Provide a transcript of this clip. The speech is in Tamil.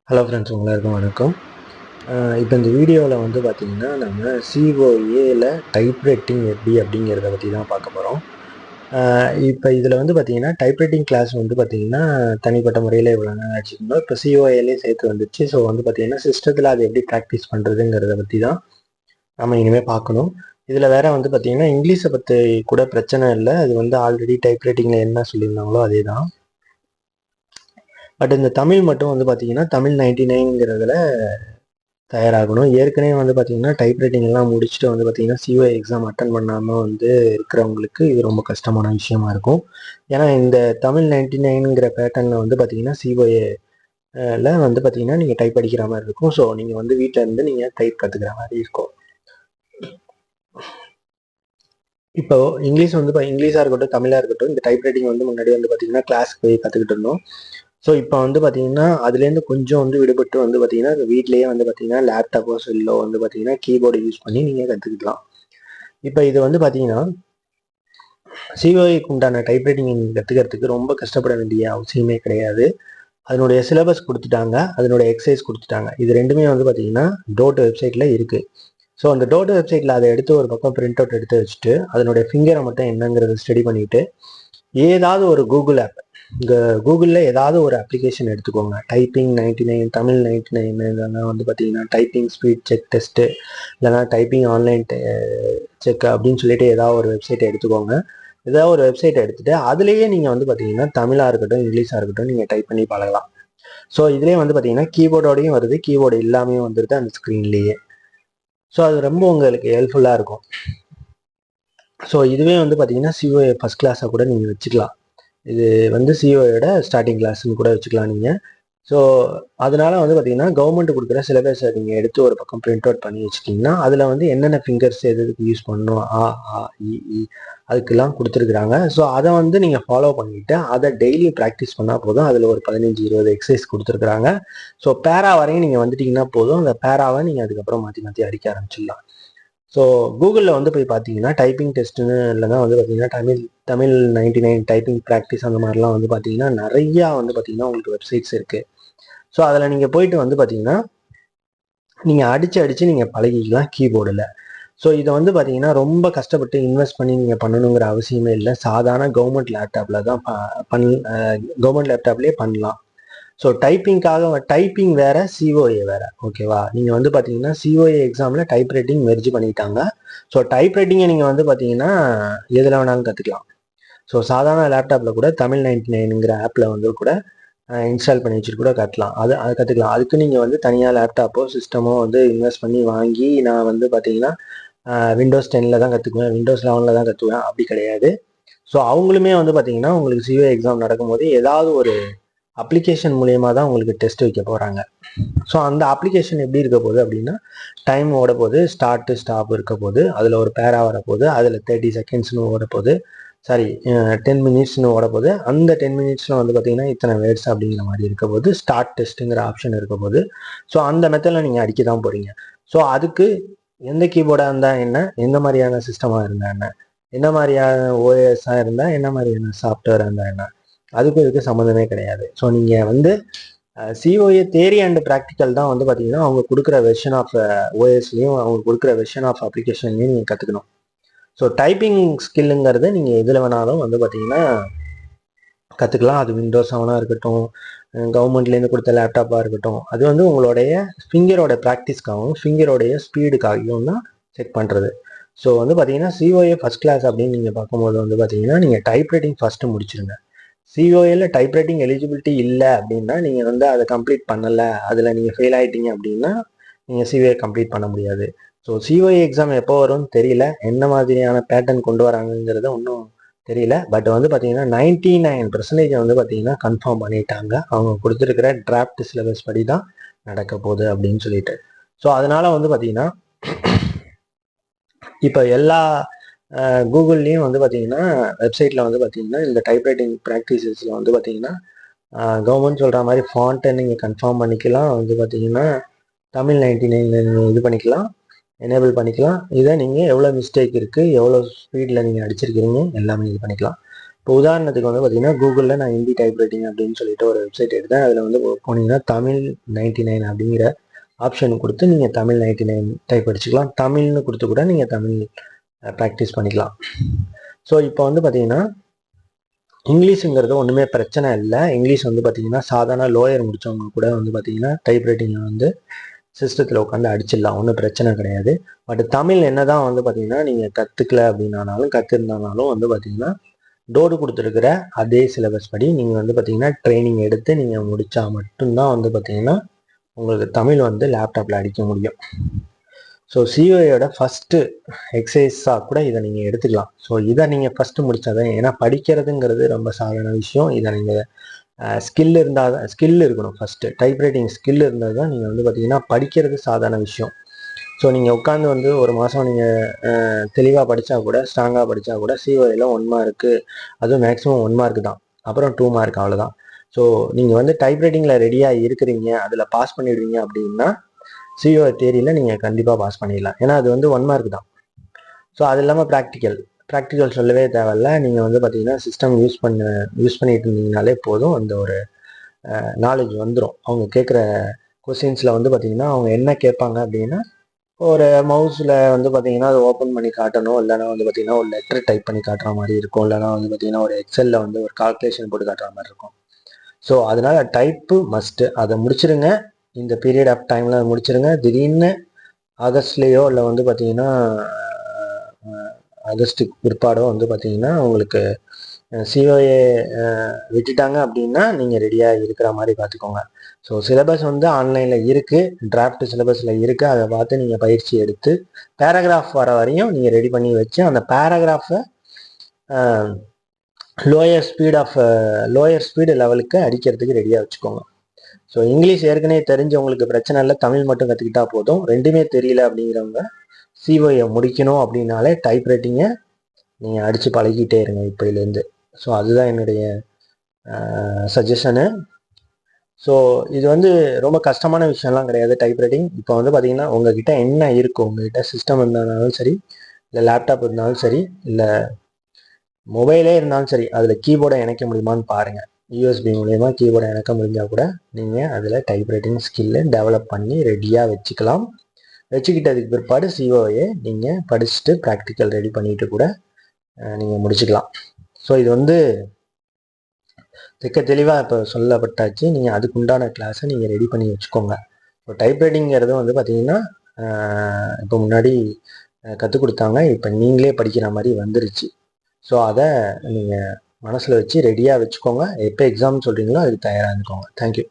ஹலோ ஃப்ரெண்ட்ஸ், எல்லாருக்கும் வணக்கம். இப்போ இந்த வீடியோவில் வந்து பார்த்திங்கன்னா நம்ம சிஓஏல டைப்ரைட்டிங் எப்படி அப்படிங்கிறத பற்றி தான் பார்க்க போகிறோம். இப்போ இதில் வந்து பார்த்திங்கன்னா டைப்ரைட்டிங் கிளாஸ் வந்து பார்த்திங்கன்னா தனிப்பட்ட முறையில் இவ்வளோ நேரம் வச்சுருந்தோம். இப்போ சிஓஏலே சேர்த்து வந்துச்சு. ஸோ வந்து பார்த்திங்கன்னா சிஸ்டத்தில் அது எப்படி ப்ராக்டிஸ் பண்ணுறதுங்கிறத பற்றி தான் நம்ம இனிமேல் பார்க்கணும். இதில் வேற வந்து பார்த்திங்கன்னா இங்கிலீஷை பற்றி கூட பிரச்சனை இல்லை. அது வந்து ஆல்ரெடி டைப்ரைட்டிங்கில் என்ன சொல்லியிருந்தாங்களோ அதே தான். பட் இந்த தமிழ் மட்டும் வந்து பார்த்தீங்கன்னா தமிழ் 99ங்கிறதுல தயாராகணும். ஏற்கனவே வந்து பார்த்தீங்கன்னா டைப்ரைட்டிங் எல்லாம் முடிச்சுட்டு வந்து பார்த்தீங்கன்னா சிஓஏ எக்ஸாம் அட்டன் பண்ணாமல் வந்து இருக்கிறவங்களுக்கு இது ரொம்ப கஷ்டமான விஷயமா இருக்கும். ஏன்னா இந்த தமிழ் 99ங்கிற பேட்டர்னில் வந்து பார்த்தீங்கன்னா சிஓஏல வந்து பார்த்தீங்கன்னா நீங்கள் டைப் அடிக்கிற மாதிரி இருக்கும். ஸோ நீங்கள் வந்து வீட்டில் இருந்து நீங்கள் டைப் கற்றுக்கிற மாதிரி இருக்கும். இப்போ இங்கிலீஷ் வந்து இங்கிலீஷாக இருக்கட்டும் தமிழாக இருக்கட்டும், இந்த டைப்ரைட்டிங் வந்து முன்னாடி வந்து பார்த்தீங்கன்னா கிளாஸ்க்கு போய் கற்றுக்கிட்டு இருந்தோம். ஸோ இப்போ வந்து பார்த்தீங்கன்னா அதுலேருந்து கொஞ்சம் வந்து விடுபட்டு வந்து பார்த்தீங்கன்னா வீட்லேயே வந்து பார்த்தீங்கன்னா லேப்டாப்போ செல்லோ வந்து பார்த்தீங்கன்னா கீபோர்டு யூஸ் பண்ணி நீங்கள் கற்றுக்கலாம். இப்போ இது வந்து பார்த்தீங்கன்னா சிஓஏக்கு உண்டான டைப்ரைட்டிங் கற்றுக்கிறதுக்கு ரொம்ப கஷ்டப்பட வேண்டிய அவசியமே கிடையாது. அதனுடைய சிலபஸ் கொடுத்துட்டாங்க, அதனுடைய எக்ஸசைஸ் கொடுத்துட்டாங்க. இது ரெண்டுமே வந்து பார்த்தீங்கன்னா டோட் வெப்சைட்டில் இருக்குது. ஸோ அந்த டோட் வெப்சைட்டில் அதை எடுத்து ஒரு பக்கம் பிரிண்ட் அவுட் எடுத்து வச்சுட்டு அதனுடைய ஃபிங்கரை மட்டும் என்னங்கிறத ஸ்டடி பண்ணிவிட்டு ஏதாவது ஒரு கூகுள் ஆப், இங்கே கூகுளில் ஏதாவது ஒரு அப்ளிகேஷன் எடுத்துக்கோங்க. டைப்பிங் 99, தமிழ் 99, இல்லைன்னா வந்து பார்த்தீங்கன்னா டைப்பிங் ஸ்பீட் செக் டெஸ்ட்டு, இல்லைனா டைப்பிங் ஆன்லைன் செக் அப்படின்னு சொல்லிட்டு ஏதாவது ஒரு வெப்சைட்டை எடுத்துக்கோங்க. ஏதாவது ஒரு வெப்சைட்டை எடுத்துகிட்டு அதுலேயே நீங்கள் வந்து பார்த்தீங்கன்னா தமிழாக இருக்கட்டும் இங்கிலீஷாக இருக்கட்டும் நீங்கள் டைப் பண்ணி பழகலாம். ஸோ இதுலேயே வந்து பார்த்தீங்கன்னா கீபோர்டோடையும் வருது, கீபோர்டு இல்லாமையும் வந்துடுது அந்த ஸ்க்ரீன்லேயே. ஸோ அது ரொம்ப உங்களுக்கு ஹெல்ப்ஃபுல்லாக இருக்கும். ஸோ இதுவே வந்து பார்த்தீங்கன்னா சிஓஏ ஃபஸ்ட் கிளாஸாக கூட நீங்கள் வச்சுக்கலாம். இது வந்து சிஓயோட ஸ்டார்டிங் கிளாஸ்ன்னு கூட வச்சுக்கலாம் நீங்கள். ஸோ அதனால வந்து பார்த்தீங்கன்னா கவர்மெண்ட் கொடுக்குற சிலபஸை நீங்கள் எடுத்து ஒரு பக்கம் பிரிண்ட் அவுட் பண்ணி வச்சுட்டிங்கன்னா அதில் வந்து என்னென்ன ஃபிங்கர்ஸ் எதுக்கு யூஸ் பண்ணணும், இ அதுக்கெல்லாம் கொடுத்துருக்குறாங்க. ஸோ அதை வந்து நீங்கள் ஃபாலோ பண்ணிவிட்டு அதை டெய்லி ப்ராக்டிஸ் பண்ணால் போதும். அதில் ஒரு 15-20 எக்ஸசைஸ் கொடுத்துருக்குறாங்க. ஸோ பேரா வரையும் நீங்கள் வந்துட்டிங்கன்னா போதும். அந்த பேராவை நீங்கள் அதுக்கப்புறம் மாற்றி மாற்றி அடிக்க ஆரம்பிச்சிடலாம். ஸோ கூகுளில் வந்து போய் பார்த்தீங்கன்னா டைப்பிங் டெஸ்ட்டுன்னு இல்லைன்னா வந்து பார்த்தீங்கன்னா தமிழ் 99 டைப்பிங் ப்ராக்டிஸ் அந்த மாதிரிலாம் வந்து பார்த்தீங்கன்னா நிறையா வந்து பார்த்தீங்கன்னா உங்களுக்கு வெப்சைட்ஸ் இருக்குது. ஸோ அதில் நீங்கள் போயிட்டு வந்து பார்த்தீங்கன்னா நீங்கள் அடித்து நீங்கள் பழகிக்கலாம் கீபோர்டில். ஸோ இதை வந்து பார்த்தீங்கன்னா ரொம்ப கஷ்டப்பட்டு இன்வெஸ்ட் பண்ணி நீங்கள் பண்ணணுங்கிற அவசியமே இல்லை. சாதாரண கவர்மெண்ட் லேப்டாப்பில் தான் கவர்மெண்ட் லேப்டாப்லேயே பண்ணலாம். ஸோ டைப்பிங் வேற, சிஓஏ வேற, ஓகேவா? நீங்கள் வந்து பார்த்தீங்கன்னா சிஓஏ எக்ஸாமில் டைப் ரைட்டிங் மெர்ஜ் பண்ணிட்டாங்க. ஸோ டைப் ரைட்டிங்கை நீங்கள் வந்து பார்த்தீங்கன்னா எதில் வேணாலும் கற்றுக்கலாம். ஸோ சாதாரண லேப்டாப்பில் கூட தமிழ் 99ங்கிற ஆப்பில் வந்து கூட இன்ஸ்டால் பண்ணி வச்சுட்டு கூட அதை கற்றுக்கலாம். அதுக்கு நீங்கள் வந்து தனியாக லேப்டாப்போ சிஸ்டமோ வந்து இன்வெஸ்ட் பண்ணி வாங்கி நான் வந்து பார்த்தீங்கன்னா விண்டோஸ் 10ல் தான் கற்றுக்குவேன், விண்டோஸ் 11ல் தான் கற்றுக்குவேன் அப்படி கிடையாது. ஸோ அவங்களுமே வந்து பார்த்தீங்கன்னா உங்களுக்கு சிஓஏ எக்ஸாம் நடக்கும்போது ஏதாவது ஒரு அப்ளிகேஷன் மூலியமாக தான் உங்களுக்கு டெஸ்ட் வைக்க போகிறாங்க. ஸோ அந்த அப்ளிகேஷன் எப்படி இருக்க போகுது அப்படின்னா டைம் ஓட போகுது, ஸ்டார்ட் ஸ்டாப் இருக்க போகுது, அதில் ஒரு பேரா வர போகுது, அதில் 30 செகண்ட்ஸ்னு ஓட போகுது, சாரி 10 மினிட்ஸ்னு ஓட போகுது. அந்த 10 மினிட்ஸில் வந்து பார்த்தீங்கன்னா இத்தனை வேர்ட்ஸ் அப்படிங்கிற மாதிரி இருக்க போது, ஸ்டார்ட் டெஸ்ட்டுங்கிற ஆப்ஷன் இருக்க போது. ஸோ அந்த மெத்தடில் நீங்கள் அடிக்க தான் போகிறீங்க. ஸோ அதுக்கு எந்த கீபோர்டாக இருந்தால் என்ன, எந்த மாதிரியான சிஸ்டமாக இருந்தால் என்ன, என்ன மாதிரியான ஓஎஸ்ஸாக இருந்தால் என்ன மாதிரியான சாஃப்ட்வேராக இருந்தால் என்ன, அதுக்கும் இதுக்கு சம்மந்தமே கிடையாது. ஸோ நீங்கள் வந்து சிஓஏ தேரி அண்ட் ப்ராக்டிக்கல் தான் வந்து பார்த்தீங்கன்னா அவங்க கொடுக்குற வெர்ஷன் ஆஃப் ஓஎஸ்லையும் அவங்க கொடுக்குற வெர்ஷன் ஆஃப் அப்ளிகேஷன்லையும் நீங்கள் கற்றுக்கணும். ஸோ டைப்பிங் ஸ்கில்லுங்கிறது நீங்கள் எதில் வேணாலும் வந்து பார்த்தீங்கன்னா கற்றுக்கலாம். அது விண்டோஸ் 7ஆக இருக்கட்டும், கவர்மெண்ட்லேருந்து கொடுத்த லேப்டாப்பாக இருக்கட்டும், அது வந்து உங்களுடைய ஃபிங்கரோட ப்ராக்டிஸ்க்காகவும் ஃபிங்கரோடைய ஸ்பீடுக்காகவும் தான் செக் பண்ணுறது. ஸோ வந்து பார்த்தீங்கன்னா சிஓஏ ஃபஸ்ட் கிளாஸ் அப்படின்னு நீங்கள் பார்க்கும்போது வந்து பார்த்தீங்கன்னா நீங்கள் டைப்ரைட்டிங் ஃபஸ்ட்டு முடிச்சிருங்க. சிஓஏல டைப்ரைட்டிங் எலிஜிபிலிட்டி இல்லை அப்படின்னா நீங்கள் வந்து அதை கம்ப்ளீட் பண்ணலை, அதில் நீங்கள் ஃபெயில் ஆகிட்டீங்க அப்படின்னா நீங்கள் சிஓஏ கம்ப்ளீட் பண்ண முடியாது. ஸோ சிஓஏ எக்ஸாம் எப்போ வரும்னு தெரியல, என்ன மாதிரியான பேட்டர்ன் கொண்டு வராங்கிறத ஒன்றும் தெரியல. பட் வந்து பார்த்தீங்கன்னா 99% வந்து பார்த்தீங்கன்னா கன்ஃபார்ம் பண்ணிட்டாங்க. அவங்க கொடுத்துருக்கிற டிராஃப்ட் சிலபஸ் படி தான் நடக்க போகுது அப்படின்னு சொல்லிட்டு. ஸோ அதனால வந்து பார்த்தீங்கன்னா இப்போ எல்லா கூகுள்லேயும் வந்து பார்த்தீங்கன்னா வெப்சைட்டில் வந்து பார்த்தீங்கன்னா இந்த டைப்ரைட்டிங் ப்ராக்டிசஸில் வந்து பார்த்தீங்கன்னா கவர்மெண்ட் சொல்கிற மாதிரி ஃபாண்ட்டை நீங்கள் கன்ஃபார்ம் பண்ணிக்கலாம். வந்து பார்த்தீங்கன்னா தமிழ் 99 இது பண்ணிக்கலாம், எனேபிள் பண்ணிக்கலாம். இதை நீங்கள் எவ்வளோ மிஸ்டேக் இருக்குது, எவ்வளோ ஸ்பீடில் நீங்கள் அடிச்சிருக்கிறீங்க எல்லாமே இது பண்ணிக்கலாம். இப்போ உதாரணத்துக்கு வந்து பார்த்தீங்கன்னா கூகுளில் நான் ஹிந்தி டைப்ரைட்டிங் அப்படின்னு சொல்லிட்டு ஒரு வெப்சைட் எடுத்தேன். அதில் வந்து போனீங்கன்னா தமிழ் 99 அப்படிங்கிற ஆப்ஷன் கொடுத்து நீங்கள் தமிழ் 99 டைப் அடிச்சுக்கலாம். தமிழ்னு கொடுத்து கூட நீங்கள் தமிழ் ப்ராக்டிஸ் பண்ணிக்கலாம். ஸோ இப்போ வந்து பார்த்தீங்கன்னா இங்கிலீஷுங்கிறது ஒன்றுமே பிரச்சனை இல்லை. இங்கிலீஷ் வந்து பார்த்தீங்கன்னா சாதாரண லோயர் முடித்தவங்க கூட வந்து பார்த்தீங்கன்னா டைப்ரைட்டிங்கில் வந்து சிஸ்டத்தில் உட்காந்து அடிச்சிடலாம், ஒன்றும் பிரச்சனை கிடையாது. பட் தமிழ் என்ன தான் வந்து பார்த்தீங்கன்னா நீங்கள் கற்றுக்கல அப்படின்னாலும் கற்றுருந்தாலும் வந்து பார்த்தீங்கன்னா டோடு கொடுத்துருக்கிற அதே சிலபஸ் படி நீங்கள் வந்து பார்த்தீங்கன்னா ட்ரைனிங் எடுத்து நீங்கள் முடித்தா மட்டும்தான் வந்து பார்த்தீங்கன்னா உங்களுக்கு தமிழ் வந்து லேப்டாப்பில் அடிக்க முடியும். ஸோ சிஓயோட ஃபஸ்ட்டு எக்ஸசைஸாக கூட இதை நீங்கள் எடுத்துக்கலாம். ஸோ இதை நீங்கள் ஃபஸ்ட்டு முடித்தாதான், ஏன்னா படிக்கிறதுங்கிறது ரொம்ப சாதாரண விஷயம். இதை நீங்கள் ஸ்கில் இருந்தால் தான், ஸ்கில் இருக்கணும் ஃபஸ்ட்டு. டைப்ரைட்டிங் ஸ்கில் இருந்தால் தான் நீங்கள் வந்து பார்த்தீங்கன்னா படிக்கிறது சாதாரண விஷயம். ஸோ நீங்கள் உட்காந்து வந்து ஒரு மாதம் நீங்கள் தெளிவாக படித்தா கூட, ஸ்ட்ராங்காக படித்தா கூட சிஓயில் 1 மார்க்கு, அதுவும் மேக்ஸிமம் 1 மார்க்கு தான், அப்புறம் 2 மார்க் அவ்வளோதான். ஸோ நீங்கள் வந்து டைப்ரைட்டிங்கில் ரெடியாக இருக்கிறீங்க, அதில் பாஸ் பண்ணிடுவீங்க அப்படின்னா சிஓ தேரியில் நீங்கள் கண்டிப்பாக பாஸ் பண்ணிடலாம். ஏன்னா அது வந்து 1 மார்க் தான். ஸோ அது இல்லாமல் ப்ராக்டிக்கல் சொல்லவே தேவையில்ல. நீங்கள் வந்து பார்த்தீங்கன்னா சிஸ்டம் யூஸ் பண்ணிட்டு இருந்தீங்கனாலே போதும், அந்த ஒரு நாலேஜ் வந்துடும். அவங்க கேட்குற கொஸ்டின்ஸில் வந்து பார்த்தீங்கன்னா அவங்க என்ன கேட்பாங்க அப்படின்னா, ஒரு மவுஸில் வந்து பார்த்தீங்கன்னா அதை ஓப்பன் பண்ணி காட்டணும், இல்லைனா வந்து பார்த்தீங்கன்னா ஒரு லெட்டர் டைப் பண்ணி காட்டுற மாதிரி இருக்கும், இல்லைனா வந்து பார்த்தீங்கன்னா ஒரு எக்ஸலில் வந்து ஒரு கால்குலேஷன் போட்டு காட்டுற மாதிரி இருக்கும். ஸோ அதனால் டைப்பு மஸ்ட்டு, அதை முடிச்சிருங்க. இந்த பீரியட் ஆஃப் டைமில் முடிச்சிருங்க. திடீர்னு ஆகஸ்ட்லேயோ இல்லை வந்து பார்த்தீங்கன்னா ஆகஸ்ட்டுக்கு பிற்பாடோ வந்து பார்த்தீங்கன்னா உங்களுக்கு சிஓஏ விட்டுட்டாங்க அப்படின்னா நீங்கள் ரெடியாக இருக்கிற மாதிரி பார்த்துக்கோங்க. ஸோ சிலபஸ் வந்து ஆன்லைனில் இருக்குது, டிராஃப்ட் சிலபஸில் இருக்குது. அதை பார்த்து நீங்கள் பயிற்சி எடுத்து பேராகிராஃப் வர வரையும் நீங்கள் ரெடி பண்ணி வச்சு அந்த பேராகிராஃபை லோயர் ஸ்பீடு லெவலுக்கு அடிக்கிறதுக்கு ரெடியாக வச்சுக்கோங்க. ஸோ இங்கிலீஷ் ஏற்கனவே தெரிஞ்சவங்களுக்கு பிரச்சனை இல்லை, தமிழ் மட்டும் கற்றுக்கிட்டா போதும். ரெண்டுமே தெரியல அப்படிங்கிறவங்க சிஓஏ முடிக்கணும் அப்படின்னாலே டைப்ரைட்டிங்கை நீங்கள் அடித்து பழகிட்டே இருங்க இப்போலேருந்து. ஸோ அதுதான் என்னுடைய சஜஷனு. ஸோ இது வந்து ரொம்ப கஷ்டமான விஷயம்லாம் கிடையாது டைப்ரைட்டிங். இப்போ வந்து பார்த்தீங்கன்னா உங்ககிட்ட என்ன இருக்கும், உங்ககிட்ட சிஸ்டம் இருந்தாலும் சரி, இல்லை லேப்டாப் இருந்தாலும் சரி, இல்லை மொபைலே இருந்தாலும் சரி, அதில் கீபோர்டை இணைக்க முடியுமான்னு பாருங்கள். யூஎஸ்பி மூலயமா கீபோர்டை இணைக்க முடிஞ்சால் கூட நீங்கள் அதில் டைப்ரைட்டிங் ஸ்கில்லை டெவலப் பண்ணி ரெடியாக வச்சுக்கலாம். வச்சுக்கிட்டதுக்கு பிற்பாடு சிஓஏ நீங்கள் படிச்சுட்டு ப்ராக்டிக்கல் ரெடி பண்ணிட்டு கூட நீங்கள் முடிச்சுக்கலாம். ஸோ இது வந்து தெளிவாக இப்போ சொல்லப்பட்டாச்சு. நீங்கள் அதுக்குண்டான கிளாஸை நீங்கள் ரெடி பண்ணி வச்சுக்கோங்க. ஸோ டைப்ரைட்டிங்கிறது வந்து பார்த்தீங்கன்னா இப்போ முன்னாடி கற்றுக் கொடுத்தாங்க, இப்போ நீங்களே படிக்கிற மாதிரி வந்துருச்சு. ஸோ அதை நீங்கள் மனசில் வச்சு ரெடியாக வச்சுக்கோங்க. எப்போ எக்ஸாம் சொல்கிறீங்களோ அதுக்கு தயாராக இருந்துக்கோங்க. தேங்க்யூ.